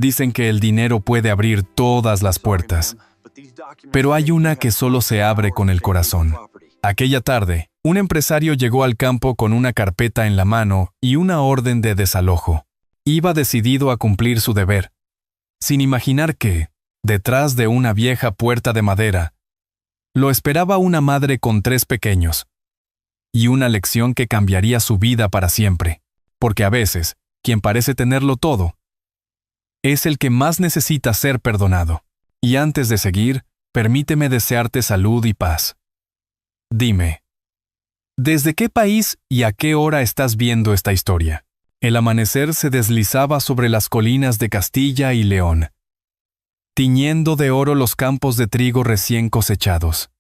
Dicen que el dinero puede abrir todas las puertas, pero hay una que solo se abre con el corazón. Aquella tarde, un empresario llegó al campo con una carpeta en la mano y una orden de desalojo. Iba decidido a cumplir su deber, sin imaginar que, detrás de una vieja puerta de madera, lo esperaba una madre con 3 pequeños, y una lección que cambiaría su vida para siempre, porque a veces, quien parece tenerlo todo, es el que más necesita ser perdonado. Y antes de seguir, permíteme desearte salud y paz. Dime, ¿desde qué país y a qué hora estás viendo esta historia? El amanecer se deslizaba sobre las colinas de Castilla y León, tiñendo de oro los campos de trigo recién cosechados.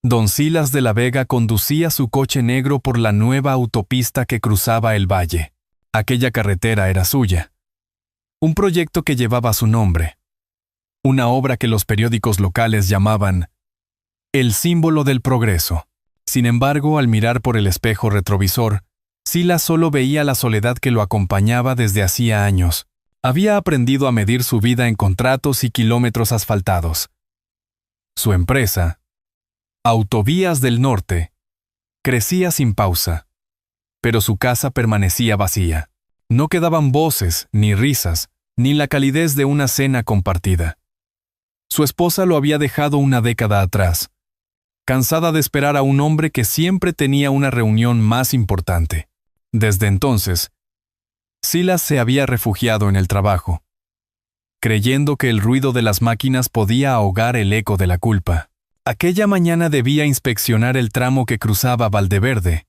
Don Silas de la Vega conducía su coche negro por la nueva autopista que cruzaba el valle. Aquella carretera era suya. Un proyecto que llevaba su nombre. Una obra que los periódicos locales llamaban el símbolo del progreso. Sin embargo, al mirar por el espejo retrovisor, Silas solo veía la soledad que lo acompañaba desde hacía años. Había aprendido a medir su vida en contratos y kilómetros asfaltados. Su empresa, Autovías del Norte, crecía sin pausa, pero su casa permanecía vacía. No quedaban voces, ni risas, ni la calidez de una cena compartida. Su esposa lo había dejado una década atrás, cansada de esperar a un hombre que siempre tenía una reunión más importante. Desde entonces, Silas se había refugiado en el trabajo, creyendo que el ruido de las máquinas podía ahogar el eco de la culpa. Aquella mañana debía inspeccionar el tramo que cruzaba Valdeverde,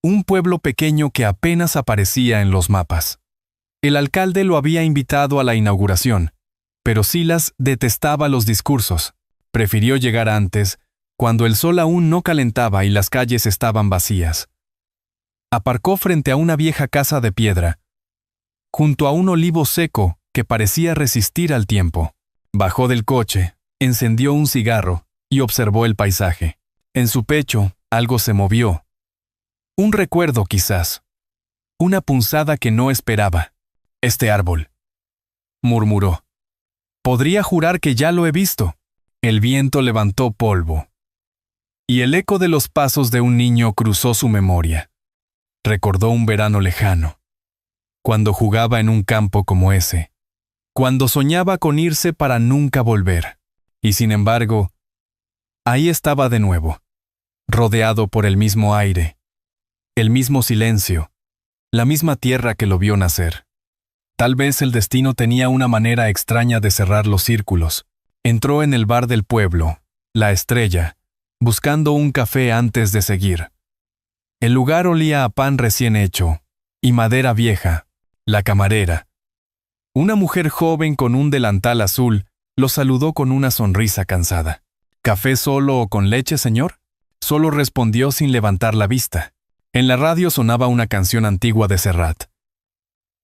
un pueblo pequeño que apenas aparecía en los mapas. El alcalde lo había invitado a la inauguración, pero Silas detestaba los discursos. Prefirió llegar antes, cuando el sol aún no calentaba y las calles estaban vacías. Aparcó frente a una vieja casa de piedra, junto a un olivo seco que parecía resistir al tiempo. Bajó del coche, encendió un cigarro y observó el paisaje. En su pecho, algo se movió. Un recuerdo quizás. Una punzada que no esperaba. «Este árbol», murmuró. «Podría jurar que ya lo he visto». El viento levantó polvo, y el eco de los pasos de un niño cruzó su memoria. Recordó un verano lejano, cuando jugaba en un campo como ese, cuando soñaba con irse para nunca volver. Y sin embargo, ahí estaba de nuevo, rodeado por el mismo aire, el mismo silencio, la misma tierra que lo vio nacer. Tal vez el destino tenía una manera extraña de cerrar los círculos. Entró en el bar del pueblo, La Estrella, buscando un café antes de seguir. El lugar olía a pan recién hecho y madera vieja. La camarera, una mujer joven con un delantal azul, lo saludó con una sonrisa cansada. «¿Café solo o con leche, señor?». Solo respondió sin levantar la vista. En la radio sonaba una canción antigua de Serrat.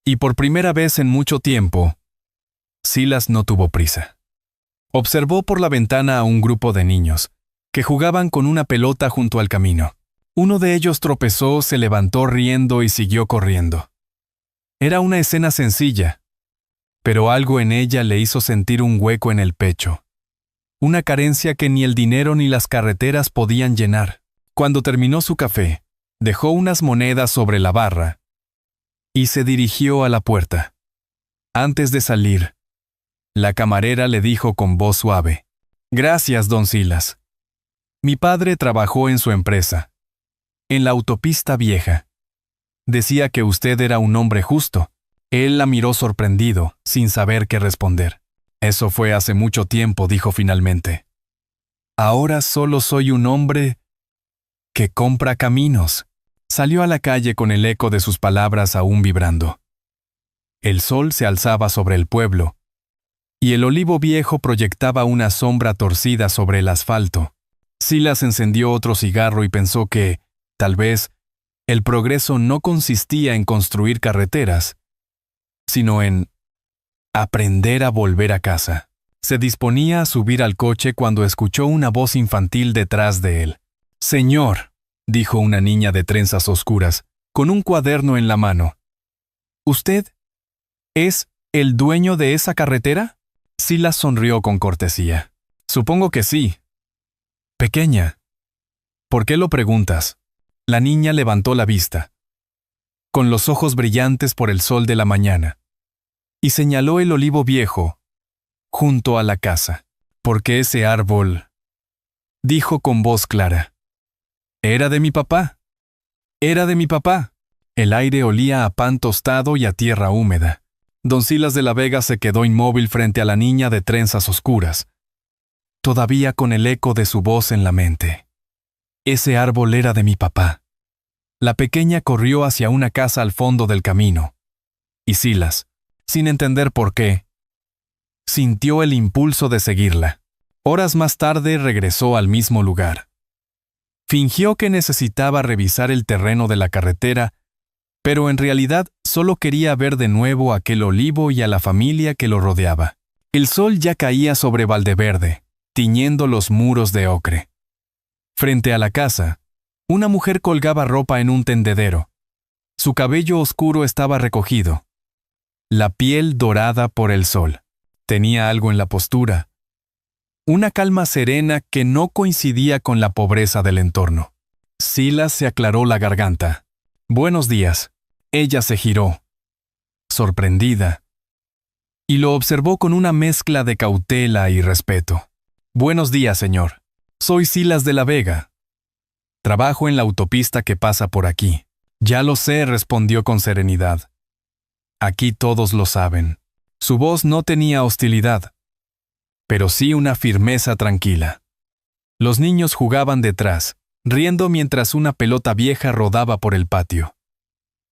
Y por primera vez en mucho tiempo, Silas no tuvo prisa. Observó por la ventana a un grupo de niños, que jugaban con una pelota junto al camino. Uno de ellos tropezó, se levantó riendo y siguió corriendo. Era una escena sencilla, pero algo en ella le hizo sentir un hueco en el pecho. Una carencia que ni el dinero ni las carreteras podían llenar. Cuando terminó su café, dejó unas monedas sobre la barra y se dirigió a la puerta. Antes de salir, la camarera le dijo con voz suave: «Gracias, don Silas. Mi padre trabajó en su empresa, en la autopista vieja. Decía que usted era un hombre justo». Él la miró sorprendido, sin saber qué responder. «Eso fue hace mucho tiempo», dijo finalmente. «Ahora solo soy un hombre que compra caminos». Salió a la calle con el eco de sus palabras aún vibrando. El sol se alzaba sobre el pueblo, y el olivo viejo proyectaba una sombra torcida sobre el asfalto. Silas encendió otro cigarro y pensó que, tal vez, el progreso no consistía en construir carreteras, sino en aprender a volver a casa. Se disponía a subir al coche cuando escuchó una voz infantil detrás de él. «Señor», dijo una niña de trenzas oscuras, con un cuaderno en la mano. «¿Usted es ¿El dueño de esa carretera? Silas sonrió con cortesía. Supongo que sí. Pequeña. ¿Por qué lo preguntas? La niña levantó la vista, con los ojos brillantes por el sol de la mañana, y señaló el olivo viejo, junto a la casa. Porque ese árbol, dijo con voz clara, era de mi papá. Era de mi papá. El aire olía a pan tostado y a tierra húmeda. Don Silas de la Vega se quedó inmóvil frente a la niña de trenzas oscuras, todavía con el eco de su voz en la mente. Ese árbol era de mi papá. La pequeña corrió hacia una casa al fondo del camino, y Silas, sin entender por qué, sintió el impulso de seguirla. Horas más tarde regresó al mismo lugar. Fingió que necesitaba revisar el terreno de la carretera, pero en realidad solo quería ver de nuevo aquel olivo y a la familia que lo rodeaba. El sol ya caía sobre Valdeverde, tiñendo los muros de ocre. Frente a la casa, una mujer colgaba ropa en un tendedero. Su cabello oscuro estaba recogido, la piel dorada por el sol. Tenía algo en la postura, una calma serena que no coincidía con la pobreza del entorno. Silas se aclaró la garganta. Buenos días. Ella se giró, sorprendida, y lo observó con una mezcla de cautela y respeto. Buenos días, señor. Soy Silas de la Vega. Trabajo en la autopista que pasa por aquí. Ya lo sé, respondió con serenidad. Aquí todos lo saben. Su voz no tenía hostilidad, pero sí una firmeza tranquila. Los niños jugaban detrás, riendo mientras una pelota vieja rodaba por el patio.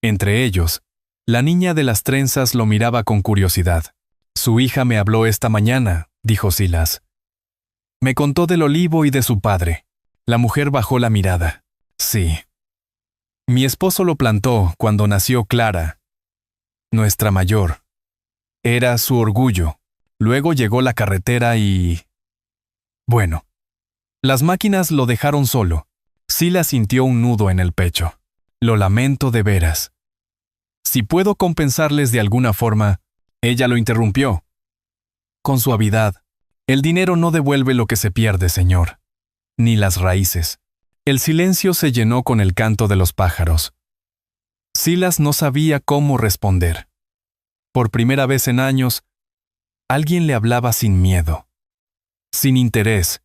Entre ellos, la niña de las trenzas lo miraba con curiosidad. Su hija me habló esta mañana, dijo Silas. Me contó del olivo y de su padre. La mujer bajó la mirada. Sí. Mi esposo lo plantó cuando nació Clara, nuestra mayor. Era su orgullo. Luego llegó la carretera y... Bueno, las máquinas lo dejaron solo. Silas sintió un nudo en el pecho. Lo lamento de veras. Si puedo compensarles de alguna forma, ella lo interrumpió. Con suavidad. El dinero no devuelve lo que se pierde, señor. Ni las raíces. El silencio se llenó con el canto de los pájaros. Silas no sabía cómo responder. Por primera vez en años, alguien le hablaba sin miedo, sin interés,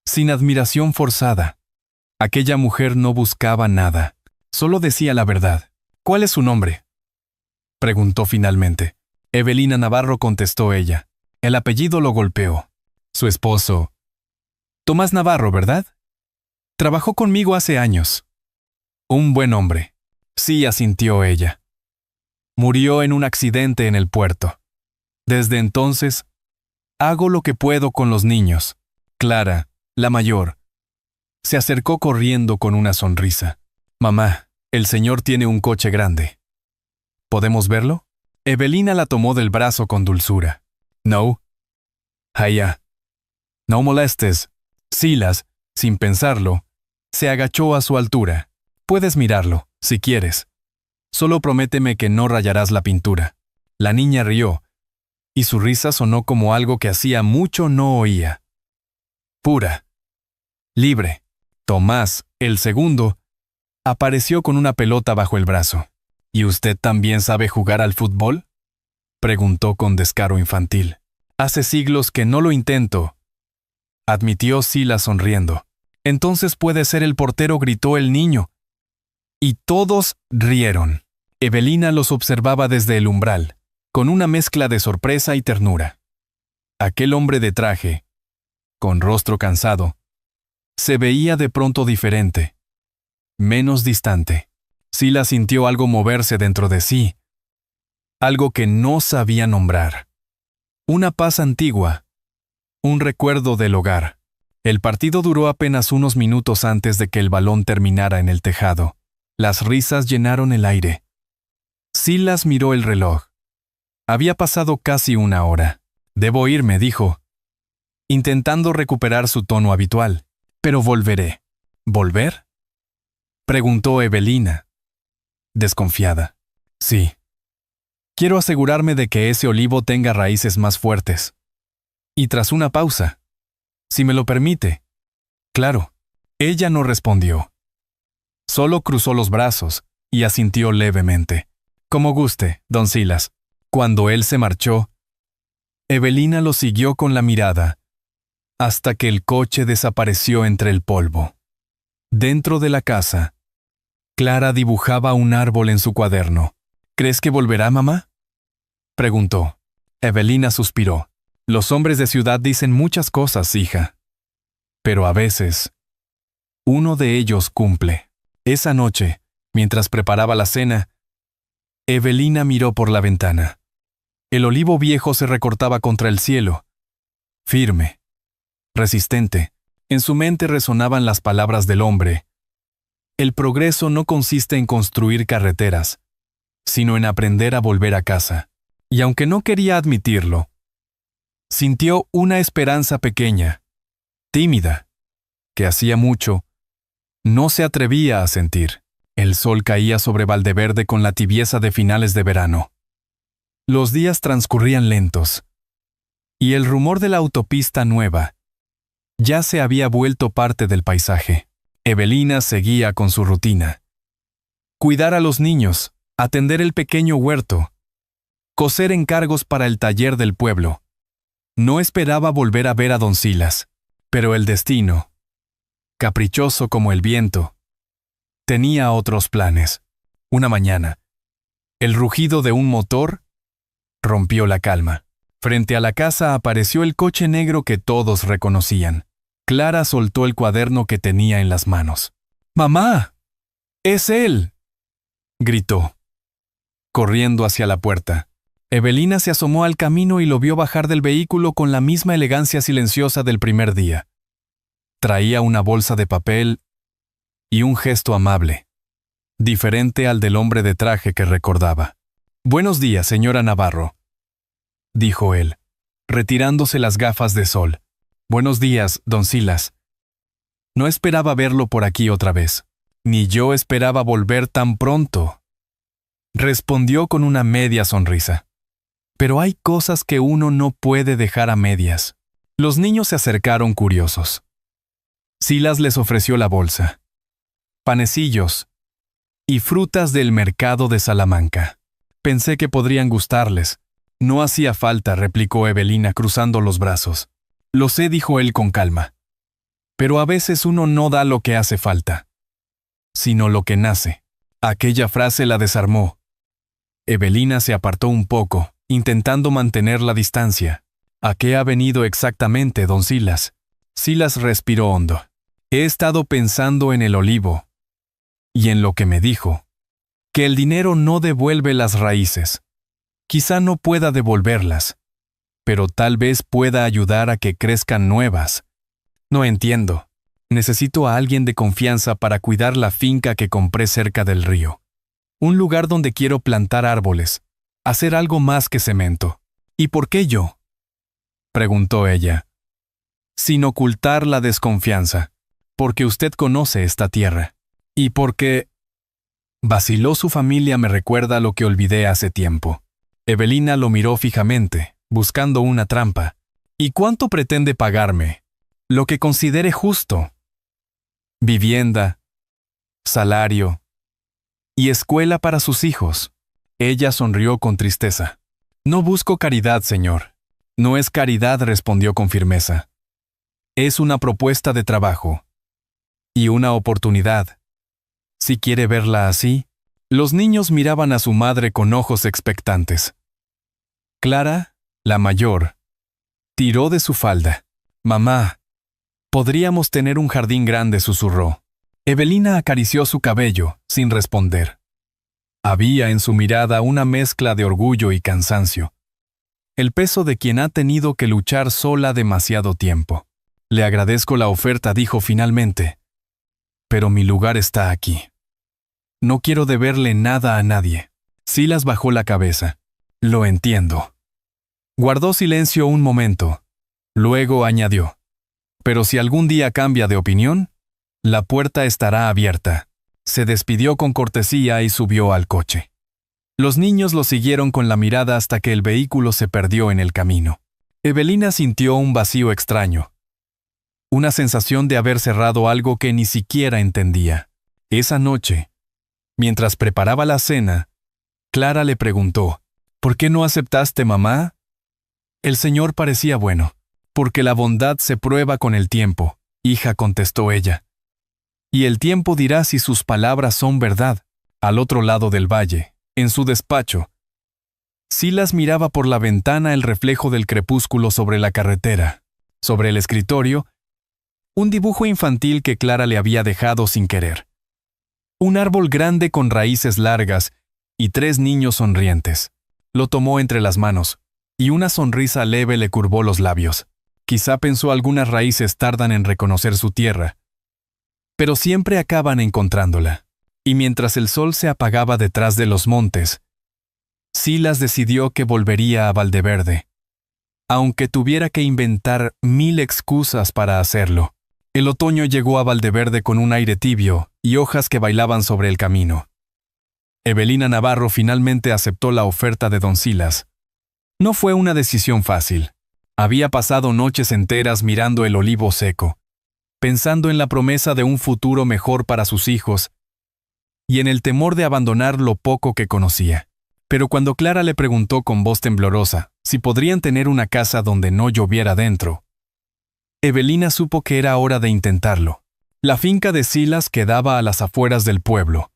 sin admiración forzada. Aquella mujer no buscaba nada, solo decía la verdad. ¿Cuál es su nombre?, preguntó finalmente. Evelina Navarro, contestó ella. El apellido lo golpeó. Su esposo. Tomás Navarro, ¿verdad? Trabajó conmigo hace años. Un buen hombre. Sí, asintió ella. Murió en un accidente en el puerto. Desde entonces, hago lo que puedo con los niños. Clara, la mayor, se acercó corriendo con una sonrisa. Mamá, el señor tiene un coche grande. ¿Podemos verlo? Evelina la tomó del brazo con dulzura. No. Allá. No molestes. Silas, sin pensarlo, se agachó a su altura. Puedes mirarlo, si quieres. Solo prométeme que no rayarás la pintura. La niña rió, y su risa sonó como algo que hacía mucho no oía. Pura. Libre. Tomás, el segundo, apareció con una pelota bajo el brazo. ¿Y usted también sabe jugar al fútbol?, preguntó con descaro infantil. Hace siglos que no lo intento, admitió Silas sonriendo. Entonces puede ser el portero, gritó el niño. Y todos rieron. Evelina los observaba desde el umbral, con una mezcla de sorpresa y ternura. Aquel hombre de traje, con rostro cansado, se veía de pronto diferente, menos distante. Silas sintió algo moverse dentro de sí, algo que no sabía nombrar. Una paz antigua, un recuerdo del hogar. El partido duró apenas unos minutos antes de que el balón terminara en el tejado. Las risas llenaron el aire. Silas miró el reloj. Había pasado casi una hora. Debo irme, dijo, intentando recuperar su tono habitual. Pero volveré. ¿Volver?, preguntó Evelina, desconfiada. Sí. Quiero asegurarme de que ese olivo tenga raíces más fuertes. Y tras una pausa, si me lo permite. Claro. Ella no respondió. Solo cruzó los brazos y asintió levemente. Como guste, don Silas. Cuando él se marchó, Evelina lo siguió con la mirada, hasta que el coche desapareció entre el polvo. Dentro de la casa, Clara dibujaba un árbol en su cuaderno. ¿Crees que volverá, mamá?, preguntó. Evelina suspiró. Los hombres de ciudad dicen muchas cosas, hija. Pero a veces, uno de ellos cumple. Esa noche, mientras preparaba la cena, Evelina miró por la ventana. El olivo viejo se recortaba contra el cielo. Firme, resistente. En su mente resonaban las palabras del hombre. El progreso no consiste en construir carreteras, sino en aprender a volver a casa. Y aunque no quería admitirlo, sintió una esperanza pequeña, tímida, que hacía mucho no se atrevía a sentir. El sol caía sobre Valdeverde con la tibieza de finales de verano. Los días transcurrían lentos, y el rumor de la autopista nueva ya se había vuelto parte del paisaje. Evelina seguía con su rutina. Cuidar a los niños, atender el pequeño huerto, coser encargos para el taller del pueblo. No esperaba volver a ver a don Silas, pero el destino, caprichoso como el viento, tenía otros planes. Una mañana, el rugido de un motor rompió la calma. Frente a la casa apareció el coche negro que todos reconocían. Clara soltó el cuaderno que tenía en las manos. «¡Mamá! ¡Es él!», gritó, corriendo hacia la puerta. Evelina se asomó al camino y lo vio bajar del vehículo con la misma elegancia silenciosa del primer día. Traía una bolsa de papel y un gesto amable, diferente al del hombre de traje que recordaba. «Buenos días, señora Navarro», dijo él, retirándose las gafas de sol. «Buenos días, don Silas. No esperaba verlo por aquí otra vez. Ni yo esperaba volver tan pronto», respondió con una media sonrisa. Pero hay cosas que uno no puede dejar a medias. Los niños se acercaron curiosos. Silas les ofreció la bolsa, panecillos y frutas del mercado de Salamanca. «Pensé que podrían gustarles». «No hacía falta», replicó Evelina cruzando los brazos. «Lo sé», dijo él con calma. «Pero a veces uno no da lo que hace falta, sino lo que nace». Aquella frase la desarmó. Evelina se apartó un poco, intentando mantener la distancia. «¿A qué ha venido exactamente, don Silas?». Silas respiró hondo. «He estado pensando en el olivo y en lo que me dijo, que el dinero no devuelve las raíces. Quizá no pueda devolverlas, pero tal vez pueda ayudar a que crezcan nuevas. No entiendo. Necesito a alguien de confianza para cuidar la finca que compré cerca del río. Un lugar donde quiero plantar árboles, hacer algo más que cemento». «¿Y por qué yo?», preguntó ella. «Sin ocultar la desconfianza, porque usted conoce esta tierra. Y porque vaciló su familia me recuerda lo que olvidé hace tiempo». Evelina lo miró fijamente, buscando una trampa. «¿Y cuánto pretende pagarme?». «Lo que considere justo. Vivienda, salario y escuela para sus hijos». Ella sonrió con tristeza. «No busco caridad, señor». «No es caridad», respondió con firmeza. «Es una propuesta de trabajo y una oportunidad. Si quiere verla así». Los niños miraban a su madre con ojos expectantes. Clara, la mayor, tiró de su falda. «Mamá, podríamos tener un jardín grande», susurró. Evelina acarició su cabello, sin responder. Había en su mirada una mezcla de orgullo y cansancio. El peso de quien ha tenido que luchar sola demasiado tiempo. «Le agradezco la oferta», dijo finalmente, «pero mi lugar está aquí. No quiero deberle nada a nadie». Silas bajó la cabeza. «Lo entiendo». Guardó silencio un momento. Luego añadió: «Pero si algún día cambia de opinión, la puerta estará abierta». Se despidió con cortesía y subió al coche. Los niños lo siguieron con la mirada hasta que el vehículo se perdió en el camino. Evelina sintió un vacío extraño, una sensación de haber cerrado algo que ni siquiera entendía. Esa noche, mientras preparaba la cena, Clara le preguntó, ¿por qué no aceptaste, mamá? El Señor parecía bueno. Porque la bondad se prueba con el tiempo, hija, contestó ella. Y el tiempo dirá si sus palabras son verdad. Al otro lado del valle, en su despacho, Silas miraba por la ventana el reflejo del crepúsculo sobre la carretera. Sobre el escritorio, un dibujo infantil que Clara le había dejado sin querer. Un árbol grande con raíces largas y 3 niños sonrientes. Lo tomó entre las manos, y una sonrisa leve le curvó los labios. Quizá pensó algunas raíces tardan en reconocer su tierra, pero siempre acaban encontrándola. Y mientras el sol se apagaba detrás de los montes, Silas decidió que volvería a Valdeverde, aunque tuviera que inventar 1000 excusas para hacerlo. El otoño llegó a Valdeverde con un aire tibio y hojas que bailaban sobre el camino. Evelina Navarro finalmente aceptó la oferta de don Silas. No fue una decisión fácil. Había pasado noches enteras mirando el olivo seco, pensando en la promesa de un futuro mejor para sus hijos y en el temor de abandonar lo poco que conocía. Pero cuando Clara le preguntó con voz temblorosa si podrían tener una casa donde no lloviera dentro, Evelina supo que era hora de intentarlo. La finca de Silas quedaba a las afueras del pueblo.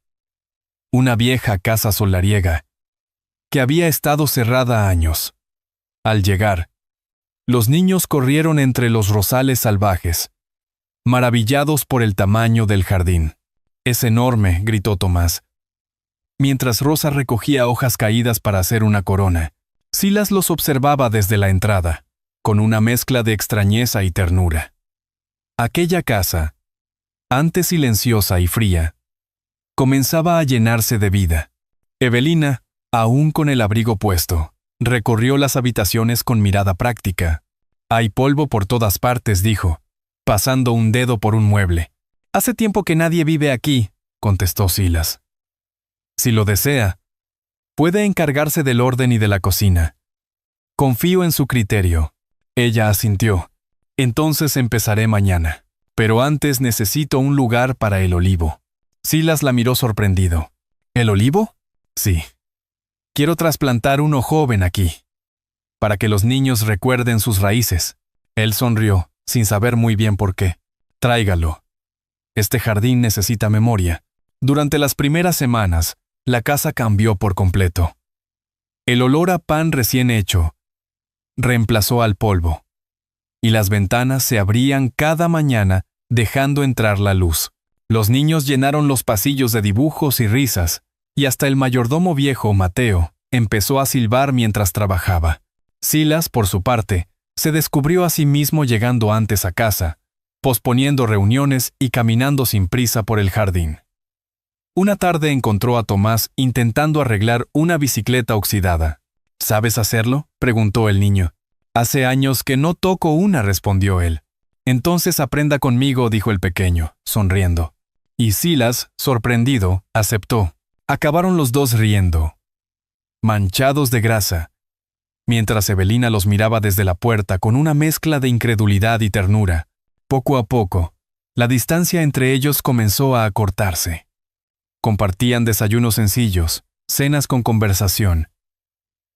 Una vieja casa solariega, que había estado cerrada años. Al llegar, los niños corrieron entre los rosales salvajes, maravillados por el tamaño del jardín. «Es enorme», gritó Tomás, mientras Rosa recogía hojas caídas para hacer una corona. Silas los observaba desde la entrada, con una mezcla de extrañeza y ternura. Aquella casa, antes silenciosa y fría, comenzaba a llenarse de vida. Evelina, aún con el abrigo puesto, recorrió las habitaciones con mirada práctica. «Hay polvo por todas partes», dijo, pasando un dedo por un mueble. «Hace tiempo que nadie vive aquí», contestó Silas. «Si lo desea, puede encargarse del orden y de la cocina. Confío en su criterio». Ella asintió. «Entonces empezaré mañana. Pero antes necesito un lugar para el olivo». Silas la miró sorprendido. «¿El olivo?» «Sí. Quiero trasplantar uno joven aquí, para que los niños recuerden sus raíces». Él sonrió, sin saber muy bien por qué. «Tráigalo. Este jardín necesita memoria». Durante las primeras semanas, la casa cambió por completo. El olor a pan recién hecho reemplazó al polvo, y las ventanas se abrían cada mañana dejando entrar la luz. Los niños llenaron los pasillos de dibujos y risas, y hasta el mayordomo viejo, Mateo, empezó a silbar mientras trabajaba. Silas, por su parte, se descubrió a sí mismo llegando antes a casa, posponiendo reuniones y caminando sin prisa por el jardín. Una tarde encontró a Tomás intentando arreglar una bicicleta oxidada. «¿Sabes hacerlo?», preguntó el niño. «Hace años que no toco una», respondió él. «Entonces aprenda conmigo», dijo el pequeño, sonriendo. Y Silas, sorprendido, aceptó. Acabaron los dos riendo, manchados de grasa, mientras Evelina los miraba desde la puerta con una mezcla de incredulidad y ternura. Poco a poco, la distancia entre ellos comenzó a acortarse. Compartían desayunos sencillos, cenas con conversación,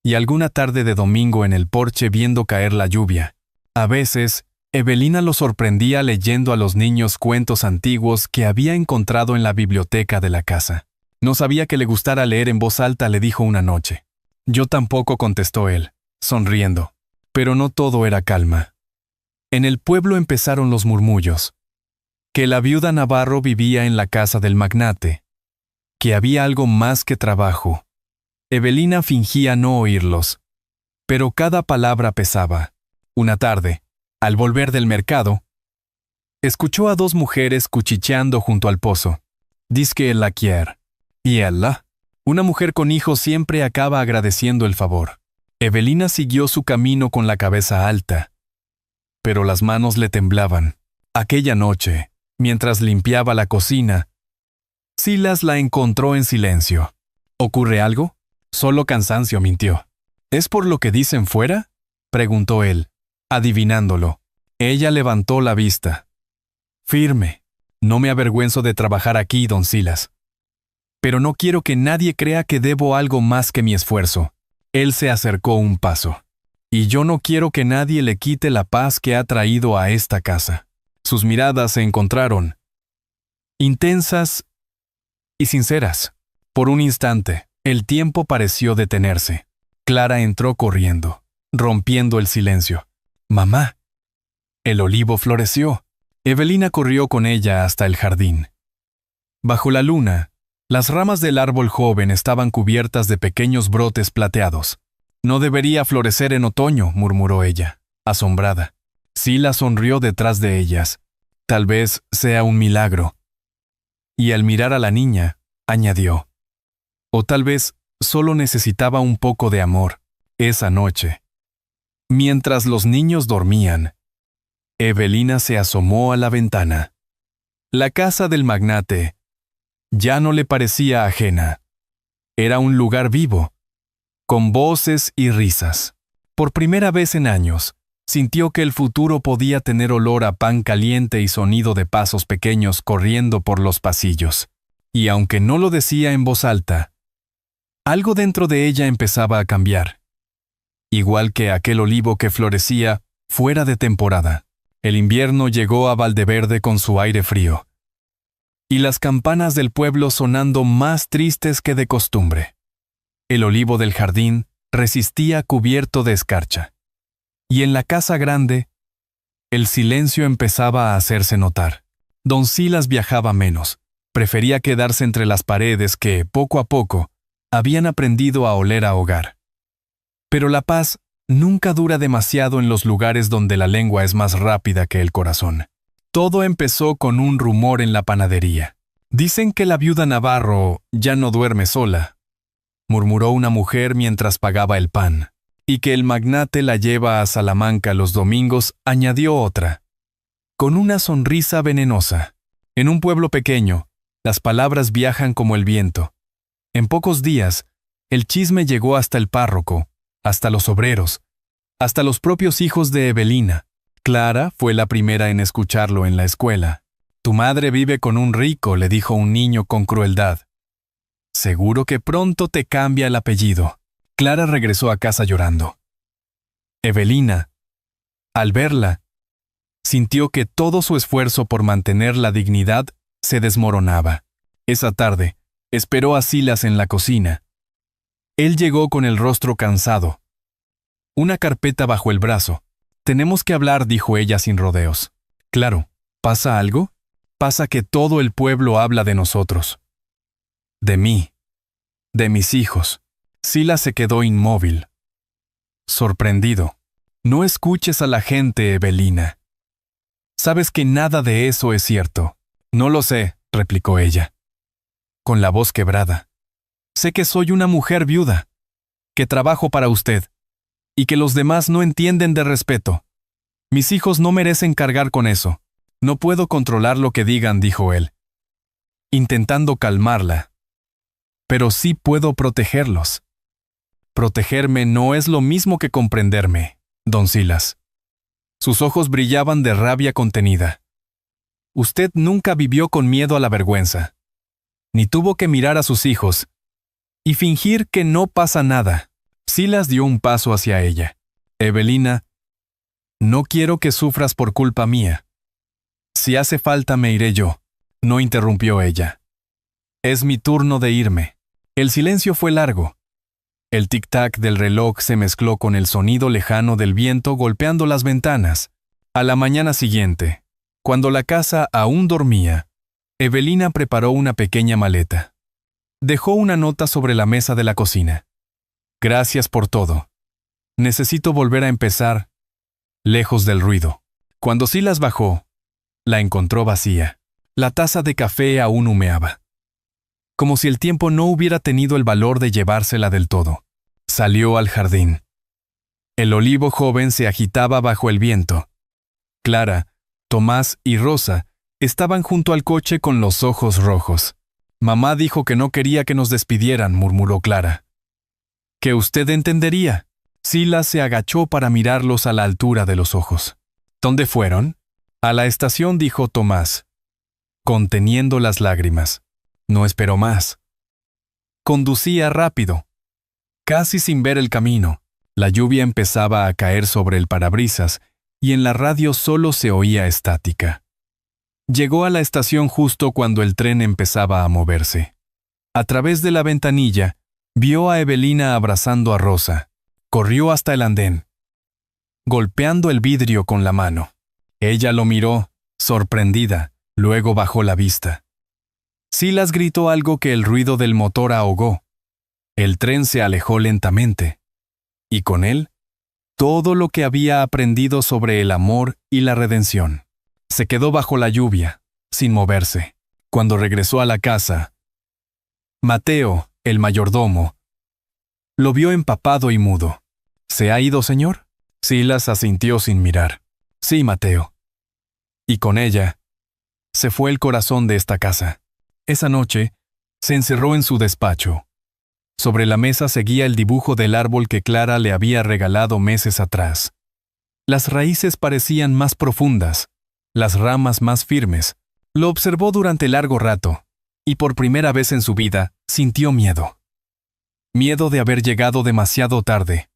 y alguna tarde de domingo en el porche viendo caer la lluvia. A veces, Evelina los sorprendía leyendo a los niños cuentos antiguos que había encontrado en la biblioteca de la casa. «No sabía que le gustara leer en voz alta», le dijo una noche. «Yo tampoco», contestó él, sonriendo. Pero no todo era calma. En el pueblo empezaron los murmullos. Que la viuda Navarro vivía en la casa del magnate. Que había algo más que trabajo. Evelina fingía no oírlos, pero cada palabra pesaba. Una tarde, al volver del mercado, escuchó a 2 mujeres cuchicheando junto al pozo. «Dizque la quiere». «¿Y ella?». Una mujer con hijos siempre acaba agradeciendo el favor. Evelina siguió su camino con la cabeza alta, pero las manos le temblaban. Aquella noche, mientras limpiaba la cocina, Silas la encontró en silencio. «¿Ocurre algo?». Solo cansancio, mintió. ¿Es por lo que dicen fuera? Preguntó él, adivinándolo. Ella levantó la vista. Firme. No me avergüenzo de trabajar aquí, don Silas. Pero no quiero que nadie crea que debo algo más que mi esfuerzo. Él se acercó un paso. Y yo no quiero que nadie le quite la paz que ha traído a esta casa. Sus miradas se encontraron, intensas y sinceras. Por un instante, el tiempo pareció detenerse. Clara entró corriendo, rompiendo el silencio. «Mamá». El olivo floreció. Evelina corrió con ella hasta el jardín. Bajo la luna, las ramas del árbol joven estaban cubiertas de pequeños brotes plateados. «No debería florecer en otoño», murmuró ella, asombrada. Silas sonrió detrás de ellas. «Tal vez sea un milagro». Y al mirar a la niña, añadió: «O tal vez solo necesitaba un poco de amor». Esa noche, mientras los niños dormían, Evelina se asomó a la ventana. La casa del magnate ya no le parecía ajena. Era un lugar vivo, con voces y risas. Por primera vez en años, sintió que el futuro podía tener olor a pan caliente y sonido de pasos pequeños corriendo por los pasillos. Y aunque no lo decía en voz alta, algo dentro de ella empezaba a cambiar. Igual que aquel olivo que florecía fuera de temporada. El invierno llegó a Valdeverde con su aire frío, y las campanas del pueblo sonando más tristes que de costumbre. El olivo del jardín resistía cubierto de escarcha. Y en la casa grande, el silencio empezaba a hacerse notar. Don Silas viajaba menos. Prefería quedarse entre las paredes que, poco a poco, habían aprendido a oler a hogar. Pero la paz nunca dura demasiado en los lugares donde la lengua es más rápida que el corazón. Todo empezó con un rumor en la panadería. «Dicen que la viuda Navarro ya no duerme sola», murmuró una mujer mientras pagaba el pan. «Y que el magnate la lleva a Salamanca los domingos», añadió otra, con una sonrisa venenosa. En un pueblo pequeño, las palabras viajan como el viento. En pocos días, el chisme llegó hasta el párroco, hasta los obreros, hasta los propios hijos de Evelina. Clara fue la primera en escucharlo en la escuela. «Tu madre vive con un rico», le dijo un niño con crueldad. «Seguro que pronto te cambia el apellido». Clara regresó a casa llorando. Evelina, al verla, sintió que todo su esfuerzo por mantener la dignidad se desmoronaba. Esa tarde, esperó a Silas en la cocina. Él llegó con el rostro cansado, una carpeta bajo el brazo. «Tenemos que hablar», dijo ella sin rodeos. «Claro, ¿pasa algo?» «Pasa que todo el pueblo habla de nosotros. De mí. De mis hijos». Silas se quedó inmóvil, sorprendido. «No escuches a la gente, Evelina. Sabes que nada de eso es cierto». «No lo sé», replicó ella, con la voz quebrada. «Sé que soy una mujer viuda, que trabajo para usted, y que los demás no entienden de respeto. Mis hijos no merecen cargar con eso. No puedo controlar lo que digan», dijo él, intentando calmarla. «Pero sí puedo protegerlos». «Protegerme no es lo mismo que comprenderme, don Silas». Sus ojos brillaban de rabia contenida. «Usted nunca vivió con miedo a la vergüenza, ni tuvo que mirar a sus hijos y fingir que no pasa nada». Silas dio un paso hacia ella. «Evelina, no quiero que sufras por culpa mía. Si hace falta me iré yo», no interrumpió ella. «Es mi turno de irme». El silencio fue largo. El tic-tac del reloj se mezcló con el sonido lejano del viento golpeando las ventanas. A la mañana siguiente, cuando la casa aún dormía, Evelina preparó una pequeña maleta. Dejó una nota sobre la mesa de la cocina. «Gracias por todo. Necesito volver a empezar, lejos del ruido». Cuando Silas bajó, la encontró vacía. La taza de café aún humeaba, como si el tiempo no hubiera tenido el valor de llevársela del todo. Salió al jardín. El olivo joven se agitaba bajo el viento. Clara, Tomás y Rosa estaban junto al coche con los ojos rojos. «Mamá dijo que no quería que nos despidieran», murmuró Clara. que usted entendería. Silas se agachó para mirarlos a la altura de los ojos. ¿Dónde fueron? A la estación, dijo Tomás, conteniendo las lágrimas. No esperó más. Conducía rápido, casi sin ver el camino. La lluvia empezaba a caer sobre el parabrisas y en la radio solo se oía estática. Llegó a la estación justo cuando el tren empezaba a moverse. A través de la ventanilla, vio a Evelina abrazando a Rosa. Corrió hasta el andén, golpeando el vidrio con la mano. Ella lo miró, sorprendida, luego bajó la vista. Silas gritó algo que el ruido del motor ahogó. El tren se alejó lentamente. Y con él, todo lo que había aprendido sobre el amor y la redención. Se quedó bajo la lluvia, sin moverse. Cuando regresó a la casa, Mateo, el mayordomo, lo vio empapado y mudo. ¿Se ha ido, señor? Silas asintió sin mirar. Sí, Mateo. Y con ella, se fue el corazón de esta casa. Esa noche, se encerró en su despacho. Sobre la mesa seguía el dibujo del árbol que Clara le había regalado meses atrás. Las raíces parecían más profundas, las ramas más firmes. Lo observó durante largo rato, y por primera vez en su vida sintió miedo. Miedo de haber llegado demasiado tarde,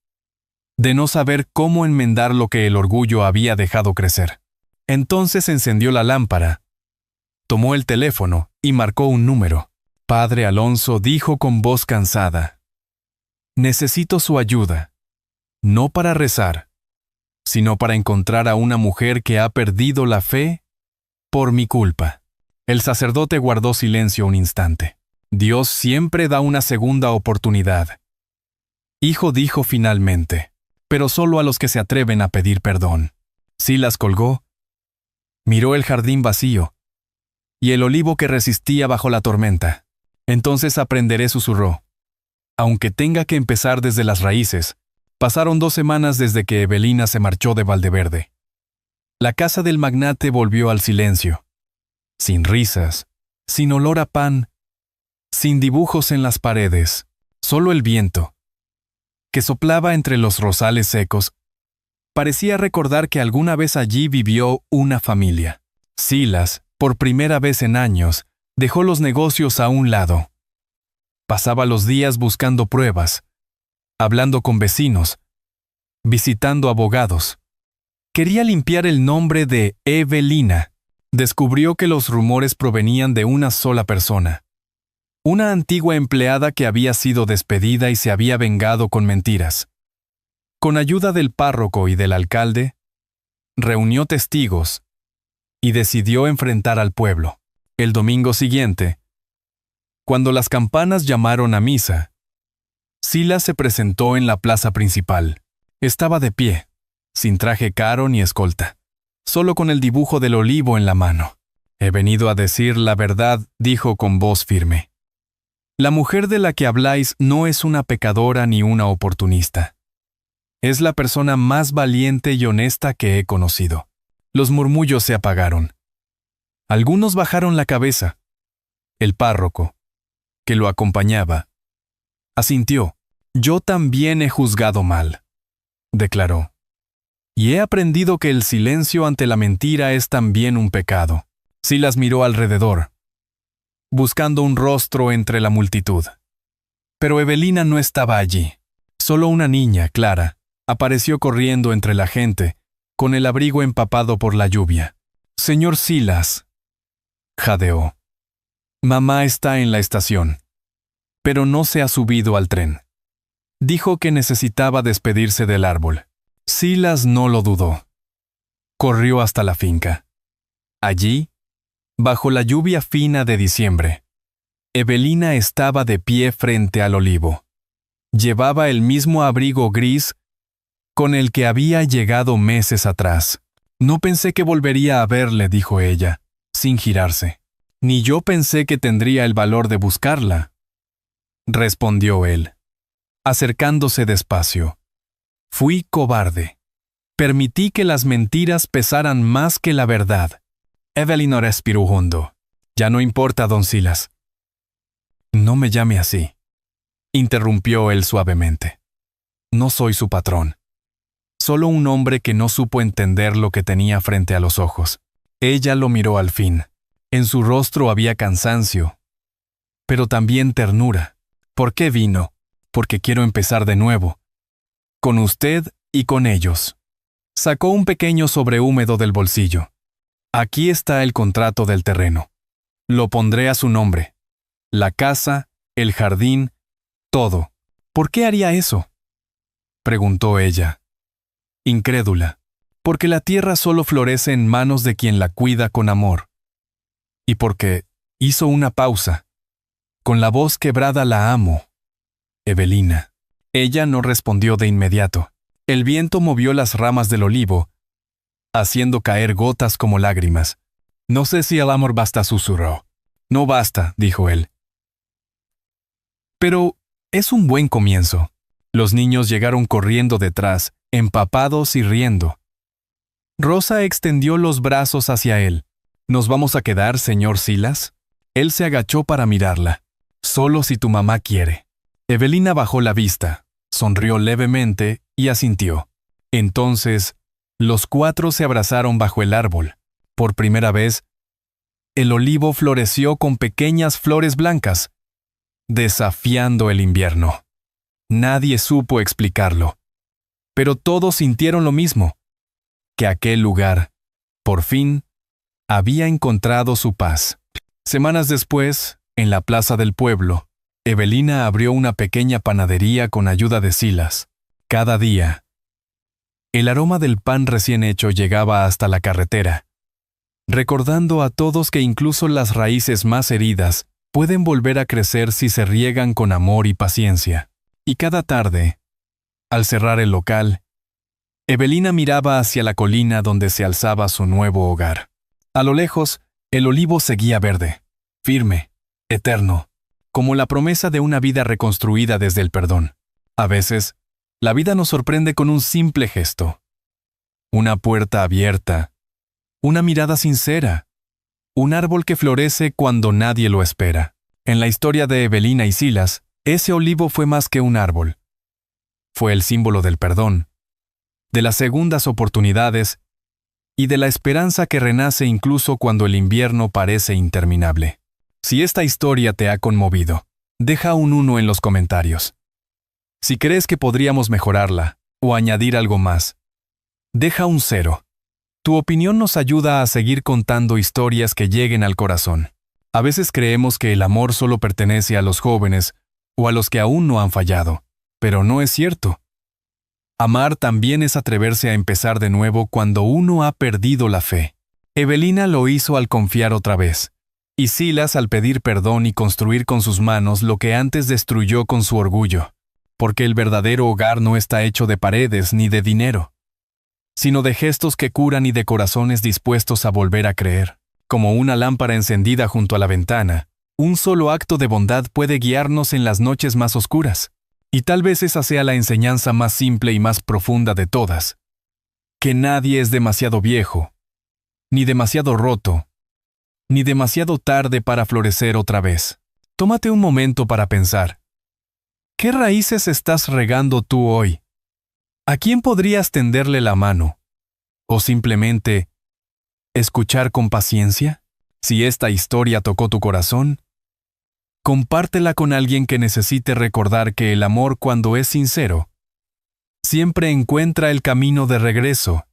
de no saber cómo enmendar lo que el orgullo había dejado crecer. Entonces encendió la lámpara, tomó el teléfono y marcó un número. Padre Alonso dijo con voz cansada: necesito su ayuda, no para rezar, sino para encontrar a una mujer que ha perdido la fe por mi culpa. El sacerdote guardó silencio un instante. Dios siempre da una segunda oportunidad. Hijo, dijo finalmente, pero solo a los que se atreven a pedir perdón. Silas colgó, miró el jardín vacío y el olivo que resistía bajo la tormenta. Entonces aprenderé, susurró. Aunque tenga que empezar desde las raíces. Pasaron 2 semanas desde que Evelina se marchó de Valdeverde. La casa del magnate volvió al silencio. Sin risas, sin olor a pan, sin dibujos en las paredes, solo el viento, que soplaba entre los rosales secos, parecía recordar que alguna vez allí vivió una familia. Silas, por primera vez en años, dejó los negocios a un lado. Pasaba los días buscando pruebas, hablando con vecinos, visitando abogados. Quería limpiar el nombre de Evelina. Descubrió que los rumores provenían de una sola persona. Una antigua empleada que había sido despedida y se había vengado con mentiras. Con ayuda del párroco y del alcalde, reunió testigos y decidió enfrentar al pueblo. El domingo siguiente, cuando las campanas llamaron a misa, Silas se presentó en la plaza principal. Estaba de pie, sin traje caro ni escolta, solo con el dibujo del olivo en la mano. He venido a decir la verdad, dijo con voz firme. La mujer de la que habláis no es una pecadora ni una oportunista. Es la persona más valiente y honesta que he conocido. Los murmullos se apagaron. Algunos bajaron la cabeza. El párroco, que lo acompañaba, asintió. Yo también he juzgado mal, declaró. Y he aprendido que el silencio ante la mentira es también un pecado. Silas miró alrededor, buscando un rostro entre la multitud. Pero Evelina no estaba allí. Solo una niña, Clara, apareció corriendo entre la gente, con el abrigo empapado por la lluvia. Señor Silas, jadeó. Mamá está en la estación, pero no se ha subido al tren. Dijo que necesitaba despedirse del árbol. Silas no lo dudó. Corrió hasta la finca. Allí, bajo la lluvia fina de diciembre, Evelina estaba de pie frente al olivo. Llevaba el mismo abrigo gris con el que había llegado meses atrás. No pensé que volvería a verle, dijo ella, sin girarse. Ni yo pensé que tendría el valor de buscarla, respondió él, acercándose despacio. Fui cobarde. Permití que las mentiras pesaran más que la verdad. Evelina respiró hondo. Ya no importa, don Silas. No me llame así, interrumpió él suavemente. No soy su patrón. Solo un hombre que no supo entender lo que tenía frente a los ojos. Ella lo miró al fin. En su rostro había cansancio, pero también ternura. ¿Por qué vino? Porque quiero empezar de nuevo. Con usted y con ellos. Sacó un pequeño sobrehúmedo del bolsillo. Aquí está el contrato del terreno. Lo pondré a su nombre. La casa, el jardín, todo. ¿Por qué haría eso?, preguntó ella, incrédula. Porque la tierra solo florece en manos de quien la cuida con amor. Y porque hizo una pausa. Con la voz quebrada la amo. Evelina. Ella no respondió de inmediato. El viento movió las ramas del olivo, haciendo caer gotas como lágrimas. No sé si el amor basta, susurró. No basta, dijo él. Pero es un buen comienzo. Los niños llegaron corriendo detrás, empapados y riendo. Rosa extendió los brazos hacia él. ¿Nos vamos a quedar, señor Silas? Él se agachó para mirarla. Solo si tu mamá quiere. Evelina bajó la vista, sonrió levemente y asintió. Entonces, los cuatro se abrazaron bajo el árbol. Por primera vez, el olivo floreció con pequeñas flores blancas, desafiando el invierno. Nadie supo explicarlo, pero todos sintieron lo mismo, que aquel lugar, por fin, había encontrado su paz. Semanas después, en la plaza del pueblo, Evelina abrió una pequeña panadería con ayuda de Silas. Cada día, el aroma del pan recién hecho llegaba hasta la carretera, recordando a todos que incluso las raíces más heridas pueden volver a crecer si se riegan con amor y paciencia. Y cada tarde, al cerrar el local, Evelina miraba hacia la colina donde se alzaba su nuevo hogar. A lo lejos, el olivo seguía verde, firme, eterno, como la promesa de una vida reconstruida desde el perdón. A veces, la vida nos sorprende con un simple gesto. Una puerta abierta, una mirada sincera, un árbol que florece cuando nadie lo espera. En la historia de Evelina y Silas, ese olivo fue más que un árbol. Fue el símbolo del perdón, de las segundas oportunidades y de la esperanza que renace incluso cuando el invierno parece interminable. Si esta historia te ha conmovido, deja un 1 en los comentarios. Si crees que podríamos mejorarla o añadir algo más, deja un 0. Tu opinión nos ayuda a seguir contando historias que lleguen al corazón. A veces creemos que el amor solo pertenece a los jóvenes o a los que aún no han fallado, pero no es cierto. Amar también es atreverse a empezar de nuevo cuando uno ha perdido la fe. Evelina lo hizo al confiar otra vez, y Silas al pedir perdón y construir con sus manos lo que antes destruyó con su orgullo, porque el verdadero hogar no está hecho de paredes ni de dinero, sino de gestos que curan y de corazones dispuestos a volver a creer. Como una lámpara encendida junto a la ventana, un solo acto de bondad puede guiarnos en las noches más oscuras. Y tal vez esa sea la enseñanza más simple y más profunda de todas. Que nadie es demasiado viejo, ni demasiado roto, ni demasiado tarde para florecer otra vez. Tómate un momento para pensar. ¿Qué raíces estás regando tú hoy? ¿A quién podrías tenderle la mano? ¿O simplemente escuchar con paciencia? Si esta historia tocó tu corazón, compártela con alguien que necesite recordar que el amor, cuando es sincero, siempre encuentra el camino de regreso